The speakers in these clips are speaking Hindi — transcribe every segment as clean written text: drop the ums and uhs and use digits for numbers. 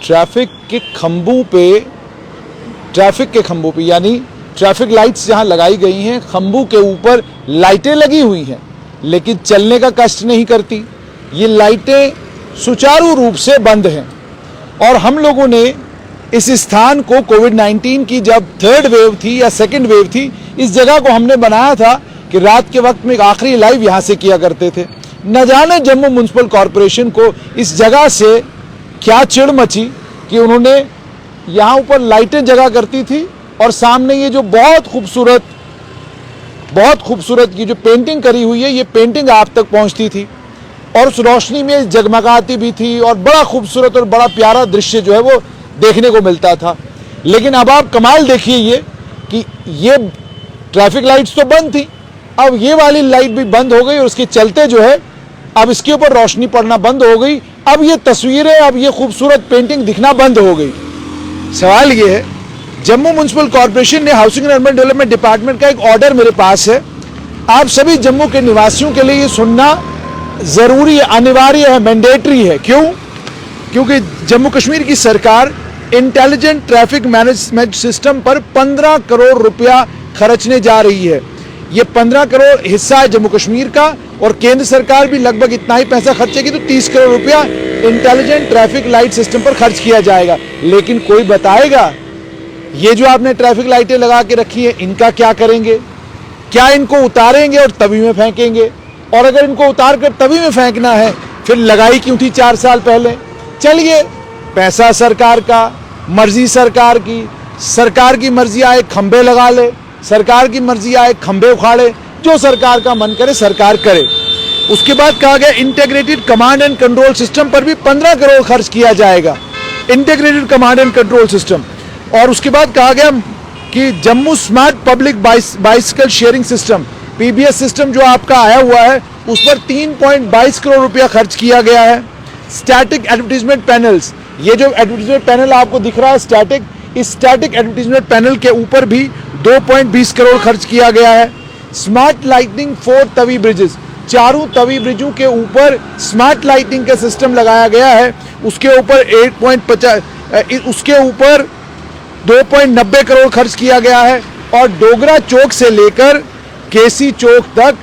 ट्रैफिक के खंभों पे यानी ट्रैफिक लाइट्स जहां लगाई गई हैं, खंभों के ऊपर लाइटें लगी हुई हैं, लेकिन चलने का कष्ट नहीं करती। ये लाइटें सुचारू रूप से बंद हैं। और हम लोगों ने इस स्थान को कोविड-19 की जब थर्ड वेव थी या सेकंड वेव थी, इस जगह को हमने बनाया था कि रात के वक्त में एक आखिरी लाइव यहाँ से किया करते थे। न जाने जम्मू म्युनिसिपल कॉरपोरेशन को इस जगह से क्या चिढ़ मची कि उन्होंने यहाँ ऊपर लाइटें जगा करती थी और सामने ये जो बहुत खूबसूरत की जो पेंटिंग करी हुई है, ये पेंटिंग आप तक पहुँचती थी और उस रोशनी में जगमगाती भी थी और बड़ा खूबसूरत और बड़ा प्यारा दृश्य जो है वो देखने को मिलता था। लेकिन अब आप कमाल देखिए ये कि ये ट्रैफिक लाइट्स तो बंद थी, अब ये वाली लाइट भी बंद हो गई और उसके चलते जो है अब इसके ऊपर रोशनी पड़ना बंद हो गई। अब ये तस्वीरें, अब ये खूबसूरत पेंटिंग दिखना बंद हो गई। सवाल ये है, जम्मू म्युनिसिपल कॉरपोरेशन ने housing and urban development department का एक ऑर्डर मेरे पास है। आप सभी जम्मू के निवासियों के लिए ये सुनना जरूरी है, अनिवार्य है, मैंडेटरी है। क्यों? क्योंकि जम्मू कश्मीर की सरकार इंटेलिजेंट ट्रैफिक मैनेजमेंट सिस्टम पर 15 करोड़ रुपया खर्चने जा रही है। ये 15 करोड़ हिस्सा है जम्मू कश्मीर का और केंद्र सरकार भी लगभग इतना ही पैसा खर्चेगी, तो 30 करोड़ रुपया इंटेलिजेंट ट्रैफिक लाइट सिस्टम पर खर्च किया जाएगा। लेकिन कोई बताएगा ये जो आपने ट्रैफिक लाइटें लगा के रखी है, इनका क्या करेंगे? क्या इनको उतारेंगे और तवी में फेंकेंगे? और अगर इनको उतार कर तवी में फेंकना है, फिर लगाई क्यों थी 4 साल पहले? चलिए, पैसा सरकार का, मर्जी सरकार की मर्जी आए खंबे लगा ले, सरकार की मर्जी आए खंबे उखाड़े, जो सरकार का मन करे सरकार करे। उसके बाद कहा गया integrated command and control system पर भी 15 करोड़ खर्च किया जाएगा, integrated command and control system. और उसके बाद कहा गया कि Jammu smart public bicycle sharing system, PBS system जो आपका आया हुआ है, उस पर 3.22 करोड़ रुपया खर्च किया गया है। स्टैटिक एडवर्टीजमेंट पैनल्स, ये जो एडवर्टीजमेंट पैनल आपको दिख रहा है स्टैटिक, इस स्टैटिक एडवर्टीजमेंट पैनल के ऊपर भी 2.20 करोड़ खर्च किया गया है। Smart lighting 4 Tawi bridges, 4 Tawi ब्रिजों के ऊपर स्मार्ट लाइटिंग का सिस्टम लगाया गया है। उसके ऊपर 2.90 करोड़ खर्च किया गया है। और डोगरा चौक से लेकर केसी चौक तक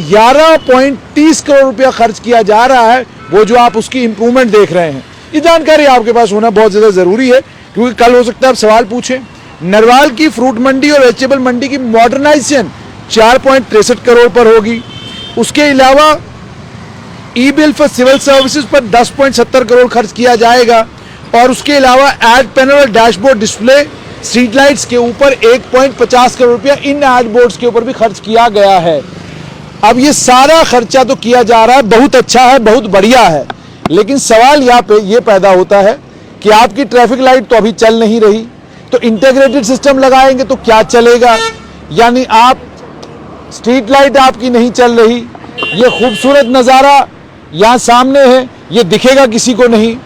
11.30 करोड़ रुपया खर्च किया जा रहा है। वो जो आप उसकी इंप्रूवमेंट देख रहे हैं, ये जानकारी आपके पास होना बहुत ज़्यादा ज़रूरी है, क्योंकि कल हो सकता है आप सवाल पूछें। नरवाल की फ्रूट मंडी और वेजिटेबल मंडी की मॉडर्नाइजेशन 4.63 करोड़ पर होगी। उसके अलावा ई बिल फॉर सिविल सर्विसेज पर 10.70 करोड़ खर्च किया जाएगा। और उसके अलावा एड पैनल और डैशबोर्ड डिस्प्ले, स्ट्रीट लाइट्स के ऊपर 1.50 करोड़ रुपया इन एड बोर्ड्स के ऊपर भी खर्च किया गया है। अब ये सारा खर्चा तो किया जा रहा है, बहुत अच्छा है, बहुत बढ़िया है, लेकिन सवाल यहाँ पे ये पैदा होता है कि आपकी ट्रैफिक लाइट तो अभी चल नहीं रही, तो इंटीग्रेटेड सिस्टम लगाएंगे तो क्या चलेगा? यानी आप स्ट्रीट लाइट आपकी नहीं चल रही, ये खूबसूरत नज़ारा यहाँ सामने है, ये दिखेगा किसी को नहीं।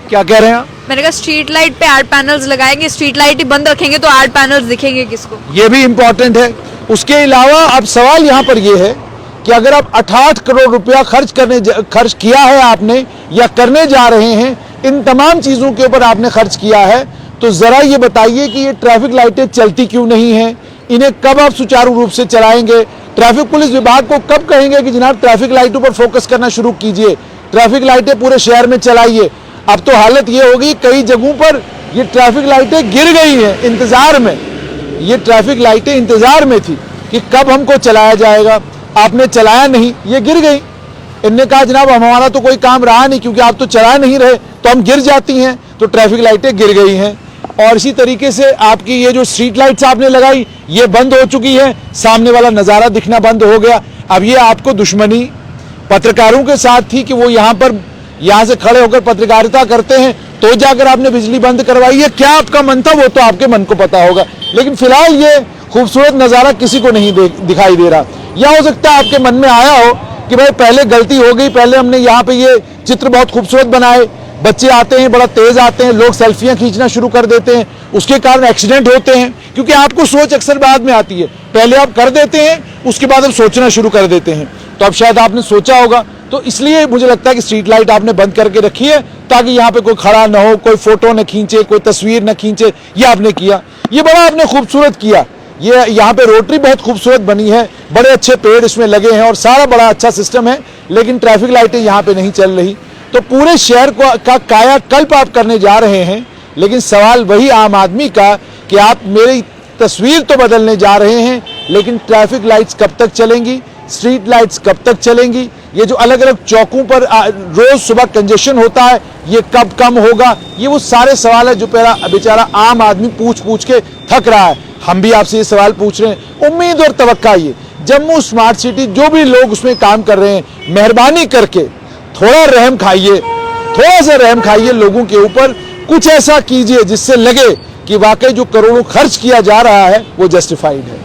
क्या कह रहे हैं आप? मैंने कहा स्ट्रीट लाइट पे एड पैनल्स लगाएंगे, स्ट्रीट लाइट ही बंद रखेंगे तो एड पैनल्स दिखेंगे किसको? ये भी इंपॉर्टेंट है। उसके अलावा अब सवाल यहाँ पर यह है कि अगर आप 68 करोड़ रुपया खर्च किया है आपने या करने जा रहे हैं, इन तमाम चीज़ों के ऊपर आपने खर्च किया है, तो ज़रा ये बताइए कि ये ट्रैफिक लाइटें चलती क्यों नहीं हैं? इन्हें कब आप सुचारू रूप से चलाएंगे? ट्रैफिक पुलिस विभाग को कब कहेंगे कि जनाब ट्रैफिक लाइटों पर फोकस करना शुरू कीजिए, ट्रैफिक लाइटें पूरे शहर में चलाइए? अब तो हालत ये होगी, कई जगहों पर ये ट्रैफिक लाइटें गिर गई हैं इंतजार में। ये ट्रैफिक लाइटें इंतजार में थी कि कब हमको चलाया जाएगा, आपने चलाया नहीं, ये गिर गई। इनने कहा जनाब हमारा तो कोई काम रहा नहीं, क्योंकि आप तो चला नहीं रहे तो हम गिर जाती हैं, तो ट्रैफिक लाइटें गिर गई हैं। और इसी तरीके से आपकी ये जो स्ट्रीट लाइट्स आपने लगाई, ये बंद हो चुकी है, सामने वाला नज़ारा दिखना बंद हो गया। अब ये आपको दुश्मनी पत्रकारों के साथ थी कि वो यहाँ से खड़े होकर पत्रकारिता करते हैं, तो जाकर आपने बिजली बंद करवाई है। क्या आपका मन था वो तो आपके मन को पता होगा, लेकिन फिलहाल ये खूबसूरत नज़ारा किसी को नहीं दिखाई दे रहा। या हो सकता है आपके मन में आया हो कि भाई पहले गलती हो गई, पहले हमने यहाँ पे ये चित्र बहुत खूबसूरत बनाए, बच्चे आते हैं बड़ा तेज आते हैं, लोग सेल्फियां खींचना शुरू कर देते हैं, उसके कारण एक्सीडेंट होते हैं। क्योंकि आपको सोच अक्सर बाद में आती है, पहले आप कर देते हैं, उसके बाद आप सोचना शुरू कर देते हैं। तो अब शायद आपने सोचा होगा तो इसलिए मुझे लगता है कि स्ट्रीट लाइट आपने बंद करके रखी है ताकि यहाँ पे कोई खड़ा ना हो, कोई फोटो न खींचे, कोई तस्वीर न खींचे, ये आपने किया। ये बड़ा आपने खूबसूरत किया। ये यहाँ पे रोटरी बहुत खूबसूरत बनी है, बड़े अच्छे पेड़ इसमें लगे हैं और सारा बड़ा अच्छा सिस्टम है, लेकिन ट्रैफिक लाइटें यहाँ पे नहीं चल रही। तो पूरे शहर का कायाकल्प आप करने जा रहे हैं, लेकिन सवाल वही आम आदमी का कि आप मेरी तस्वीर तो बदलने जा रहे हैं, लेकिन ट्रैफिक लाइट्स कब तक चलेंगी, स्ट्रीट लाइट्स कब तक चलेंगी, ये जो अलग अलग चौकों पर रोज सुबह कंजेशन होता है ये कब कम होगा, ये वो सारे सवाल है जो बेचारा आम आदमी पूछ के थक रहा है। हम भी आपसे ये सवाल पूछ रहे हैं। उम्मीद और तवक्का ये जम्मू स्मार्ट सिटी जो भी लोग उसमें काम कर रहे हैं, मेहरबानी करके थोड़ा रहम खाइए, थोड़ा सा रहम खाइए लोगों के ऊपर, कुछ ऐसा कीजिए जिससे लगे कि वाकई जो करोड़ों खर्च किया जा रहा है वो जस्टिफाइड है।